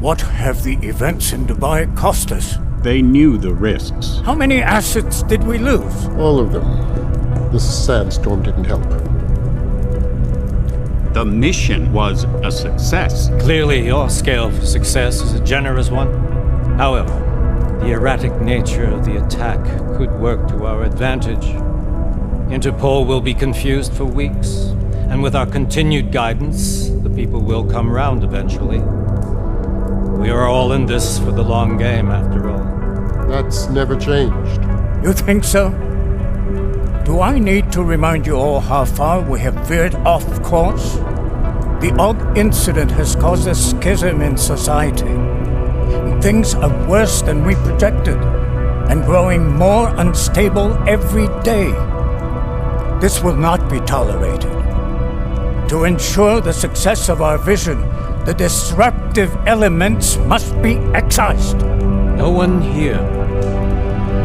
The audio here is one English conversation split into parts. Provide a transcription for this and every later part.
What have the events in Dubai cost us? They knew the risks. How many assets did we lose? All of them. This sandstorm didn't help. The mission was a success. Clearly, your scale for success is a generous one. However, the erratic nature of the attack could work to our advantage. Interpol will be confused for weeks, and with our continued guidance, the people will come round eventually. We are all in this for the long game, after all. That's never changed. You think so? Do I need to remind you all how far we have veered off course? The odd incident has caused a schism in society. Things are worse than we projected, and growing more unstable every day. This will not be tolerated. To ensure the success of our vision, the disruptive elements must be excised. No one here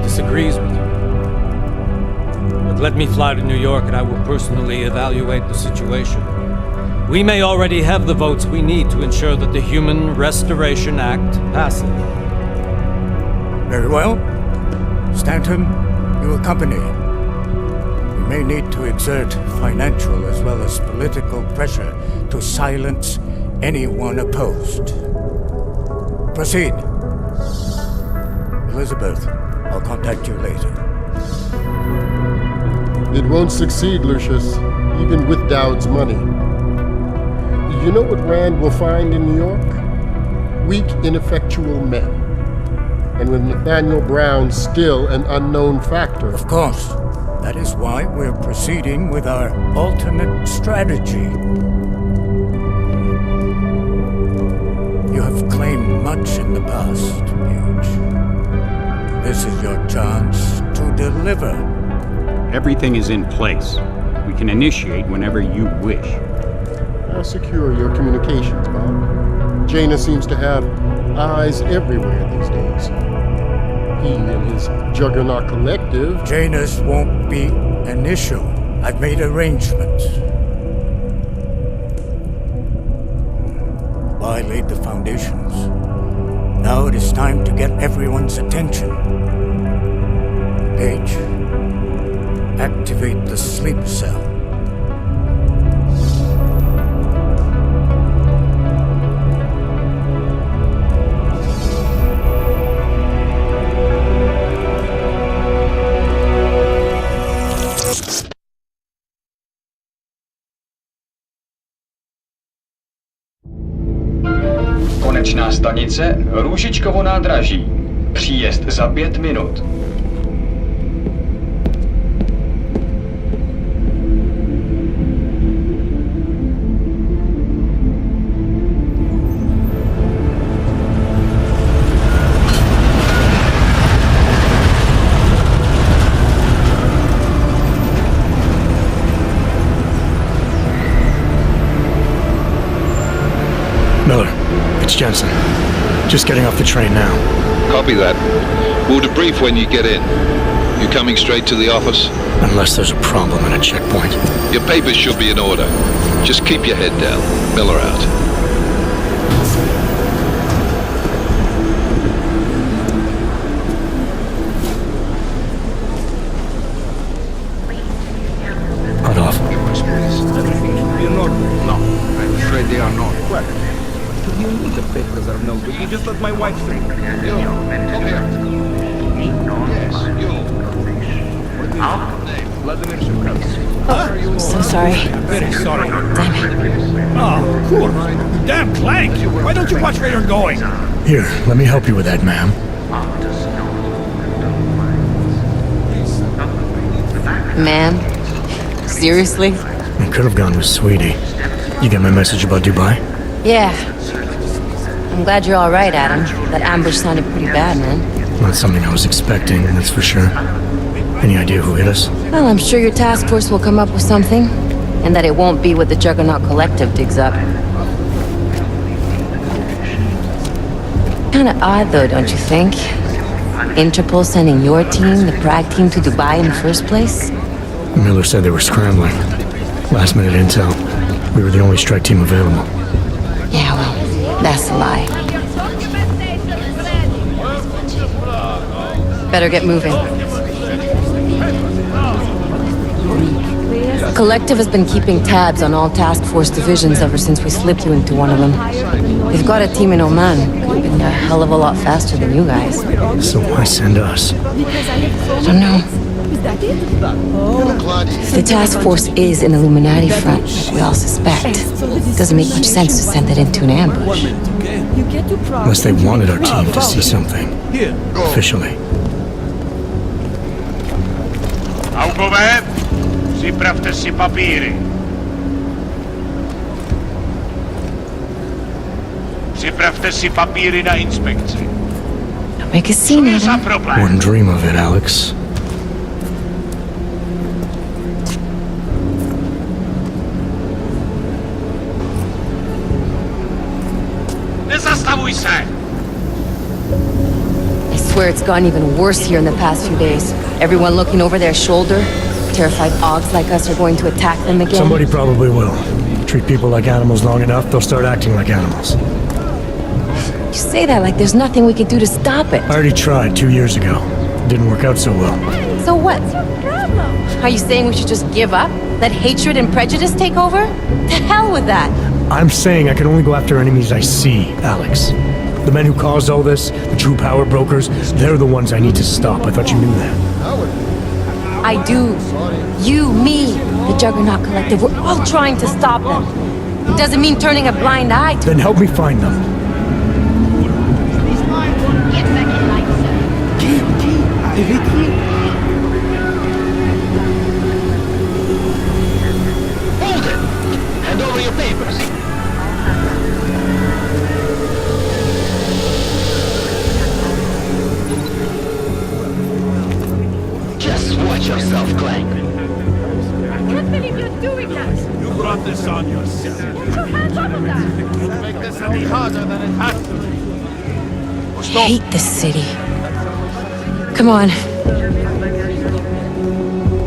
disagrees with you. But let me fly to New York and I will personally evaluate the situation. We may already have the votes we need to ensure that the Human Restoration Act passes. Very well. Stanton, you accompany. We may need to exert financial as well as political pressure to silence anyone opposed. Proceed. Elizabeth, I'll contact you later. It won't succeed, Lucius, even with Dowd's money. You know what Rand will find in New York? Weak, ineffectual men. And with Nathaniel Brown still an unknown factor. Of course. That is why we're proceeding with our alternate strategy. You have claimed much in the past, Paige. This is your chance to deliver. Everything is in place. We can initiate whenever you wish. How secure are your communications, Bob? Jaina seems to have eyes everywhere these days. He and his Juggernaut collective... Jaina's won't be an issue. I've made arrangements. I laid the foundations. Now it is time to get everyone's attention. Paige, activate the sleep cell. Konečná stanice Růžičkovo nádraží. Příjezd za 5 minut. Miller, it's Jensen. Just getting off the train now. Copy that. We'll debrief when you get in. You coming straight to the office? Unless there's a problem at a checkpoint. Your papers should be in order. Just keep your head down. Miller out. Cut off. Everything should be in order. No, I'm afraid they are not. What? What do you mean the papers are no good? You just let my wife think. Yo, come here. Yes, yo. Vladimir Shukov. So sorry. Very sorry. Damn it. Oh, cool. Damn clank! Why don't you watch where you're going? Here, let me help you with that, ma'am. Man? Seriously? I could have gone with Sweetie. You get my message about Dubai? Yeah. I'm glad you're alright, Adam. That ambush sounded pretty bad, man. Not something I was expecting, that's for sure. Any idea who hit us? Well, I'm sure your task force will come up with something. And that it won't be what the Juggernaut Collective digs up. Kinda odd, though, don't you think? Interpol sending your team, the Prague team, to Dubai in the first place? Miller said they were scrambling. Last minute intel. We were the only strike team available. Yeah, well, that's a lie. Better get moving. Collective has been keeping tabs on all task force divisions ever since we slipped you into one of them. They've got a team in Oman. Could have been a hell of a lot faster than you guys. So why send us? I don't know. If the task force is an Illuminati front, like we all suspect, it doesn't make much sense to send it into an ambush. Unless they wanted our team to see something. Officially. Augové, připravte si papíry. Připravte si papíry na inspekci. Don't make a scene, Adam. Wouldn't dream of it, Alex. Nezastavuj se! I swear it's gotten even worse here in the past few days. Everyone looking over their shoulder. Terrified Augs like us are going to attack them again. Somebody probably will. Treat people like animals long enough, they'll start acting like animals. You say that like there's nothing we could do to stop it. I already tried 2 years ago. Didn't work out so well. So what? Are you saying we should just give up? Let hatred and prejudice take over? To hell with that! I'm saying I can only go after enemies I see, Alex. The men who caused all this, the true power brokers, they're the ones I need to stop. I thought you knew that. I do. You, me, the Juggernaut Collective, we're all trying to stop them. It doesn't mean turning a blind eye to... Then help me find them. Hold it! Hand over your papers. Just watch yourself, Clank. I can't believe you're doing that! You brought this on yourself. Get your hands off of that! You'll make this any harder than it has to be. I hate this city. Come on.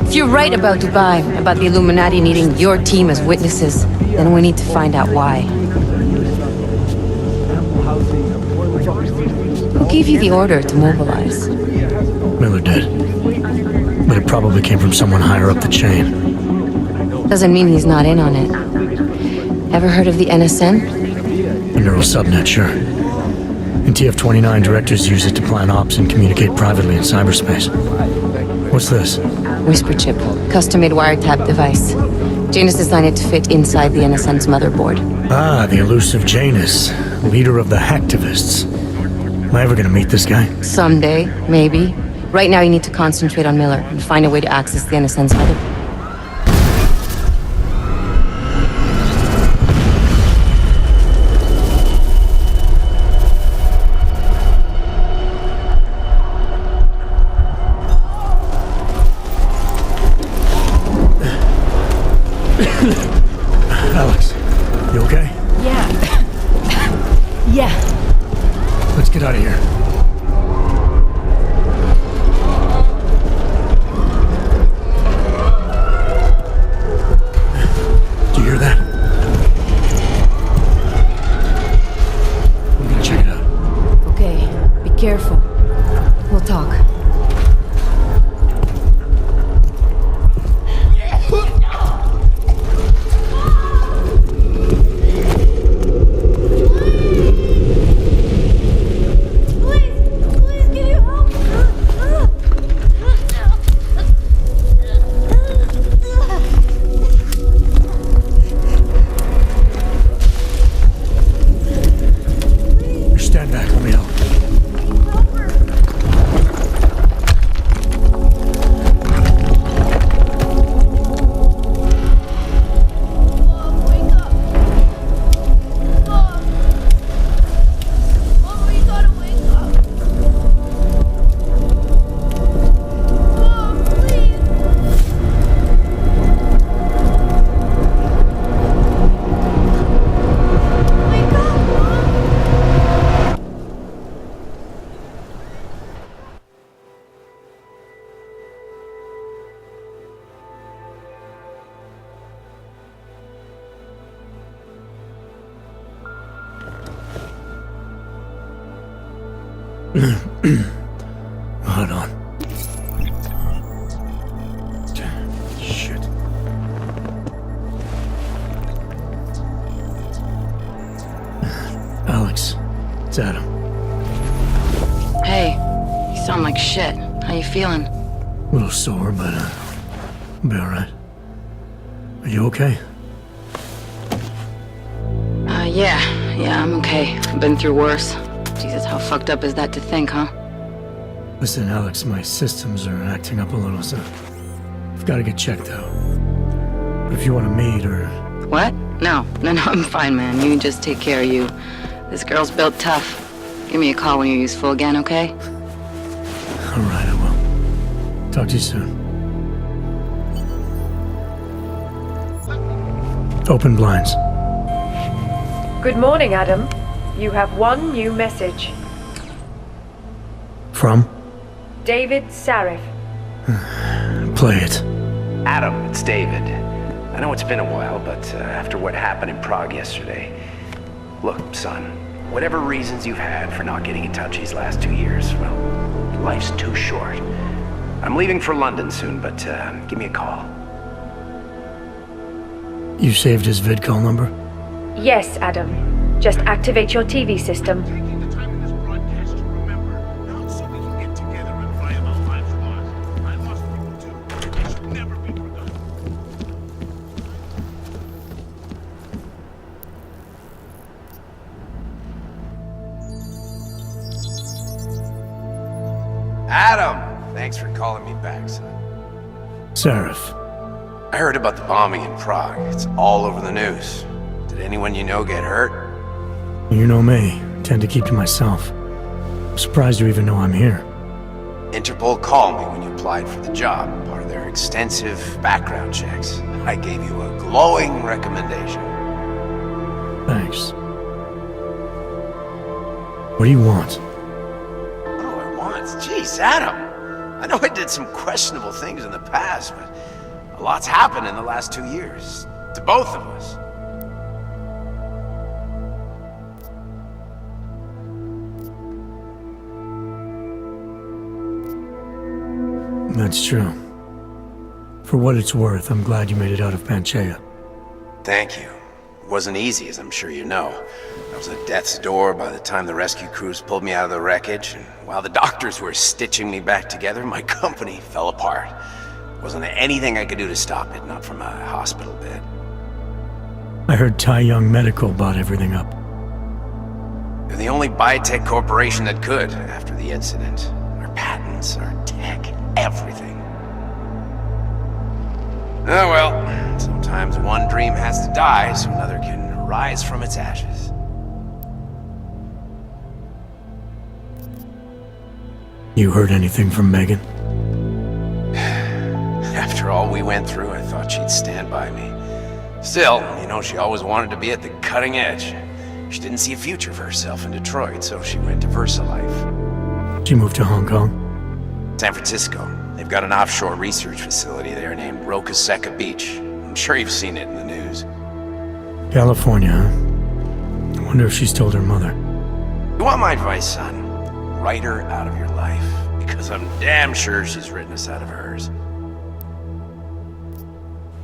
If you're right about Dubai, about the Illuminati needing your team as witnesses, then we need to find out why. Who gave you the order to mobilize? Miller did. But it probably came from someone higher up the chain. Doesn't mean he's not in on it. Ever heard of the NSN? A neural subnet, sure. In TF-29, directors use it to plan ops and communicate privately in cyberspace. What's this? Whisper chip, custom-made wiretap device. Janus designed it to fit inside the NSN's motherboard. Ah, the elusive Janus, leader of the hacktivists. Am I ever gonna meet this guy? Someday, maybe. Right now you need to concentrate on Miller and find a way to access the NSN's motherboard. Alex, you okay? Yeah. Yeah. Let's get out of here. Do you hear that? I'm gonna check it out. Okay, be careful. We'll talk. Stand back, let me help. Hold on. It's Adam. Hey, you sound like shit. How you feeling? A little sore, but I'll be alright. Are you okay? Yeah, I'm okay. I've been through worse. Jesus, how fucked up is that to think, huh? Listen, Alex, my systems are acting up a little, so I've got to get checked out. But if you want to meet or... What? No, I'm fine, man. You just take care of you. This girl's built tough. Give me a call when you're useful again, okay? Alright, I will. Talk to you soon. Open blinds. Good morning, Adam. You have one new message. From? David Sarif. Play it. Adam, it's David. I know it's been a while, but after what happened in Prague yesterday... Look, son, whatever reasons you've had for not getting in touch these last 2 years, well, life's too short. I'm leaving for London soon, but give me a call. You saved his vidcall number? Yes, Adam. Just activate your TV system. Adam! Thanks for calling me back, son. Sarif. I heard about the bombing in Prague. It's all over the news. Did anyone you know get hurt? You know me. I tend to keep to myself. I'm surprised you even know I'm here. Interpol called me when you applied for the job, part of their extensive background checks. I gave you a glowing recommendation. Thanks. What do you want? What do I want? Jeez, Adam! I know I did some questionable things in the past, but a lot's happened in the last 2 years. To both of us. That's true. For what it's worth, I'm glad you made it out of Panchaea. Thank you. It wasn't easy, as I'm sure you know. I was at death's door by the time the rescue crews pulled me out of the wreckage, and while the doctors were stitching me back together, my company fell apart. Wasn't anything I could do to stop it, not from a hospital bed. I heard Tai Young Medical bought everything up. They're the only biotech corporation that could, after the incident. Our patents, our tech, everything. Oh well, sometimes one dream has to die so another can rise from its ashes. You heard anything from Megan? After all we went through, I thought she'd stand by me. Still, you know, she always wanted to be at the cutting edge. She didn't see a future for herself in Detroit, so she went to VersaLife. She moved to Hong Kong? San Francisco. They've got an offshore research facility there named Rocaseca Beach. I'm sure you've seen it in the news. California, huh? I wonder if she's told her mother. You want my advice, son? Write her out of your life, because I'm damn sure she's written us out of hers.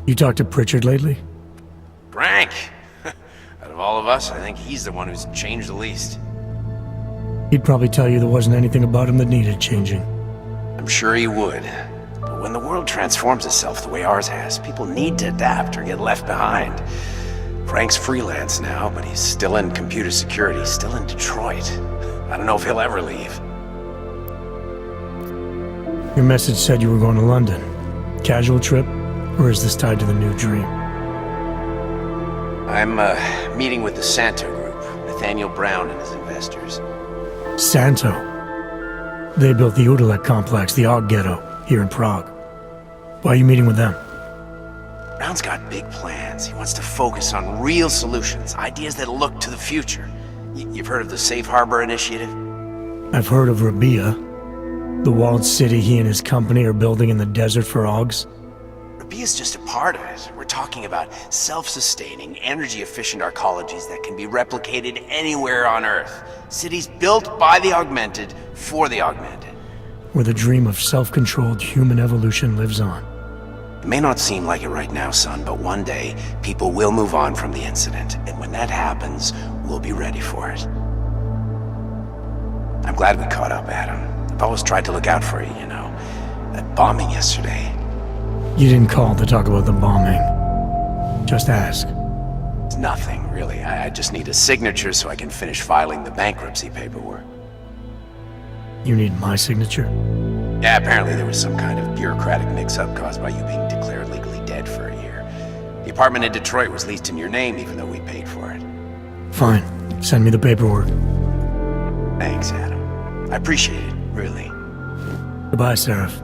You talked to Pritchard lately? Frank! Out of all of us, I think he's the one who's changed the least. He'd probably tell you there wasn't anything about him that needed changing. I'm sure he would. But when the world transforms itself the way ours has, people need to adapt or get left behind. Frank's freelance now, but he's still in computer security, still in Detroit. I don't know if he'll ever leave. Your message said you were going to London. Casual trip? Or is this tied to the new dream? I'm meeting with the Santo Group, Nathaniel Brown and his investors. Santo? They built the Udalek complex, the Og Ghetto, here in Prague. Why are you meeting with them? Brown's got big plans. He wants to focus on real solutions, ideas that look to the future. You've heard of the Safe Harbor Initiative? I've heard of Rabia, the walled city he and his company are building in the desert for Augs. Rabia's just a part of it. We're talking about self-sustaining, energy-efficient arcologies that can be replicated anywhere on Earth. Cities built by the augmented, for the augmented. Where the dream of self-controlled human evolution lives on. It may not seem like it right now, son, but one day, people will move on from the incident. And when that happens, we'll be ready for it. I'm glad we caught up, Adam. I've always tried to look out for you, you know. That bombing yesterday. You didn't call to talk about the bombing. Just ask. It's nothing, really. I just need a signature so I can finish filing the bankruptcy paperwork. You need my signature? Yeah, apparently there was some kind of bureaucratic mix-up caused by you being declared legally dead for a year. The apartment in Detroit was leased in your name even though we paid for it. Fine. Send me the paperwork. Thanks, Adam. I appreciate it, really. Goodbye, Seraph.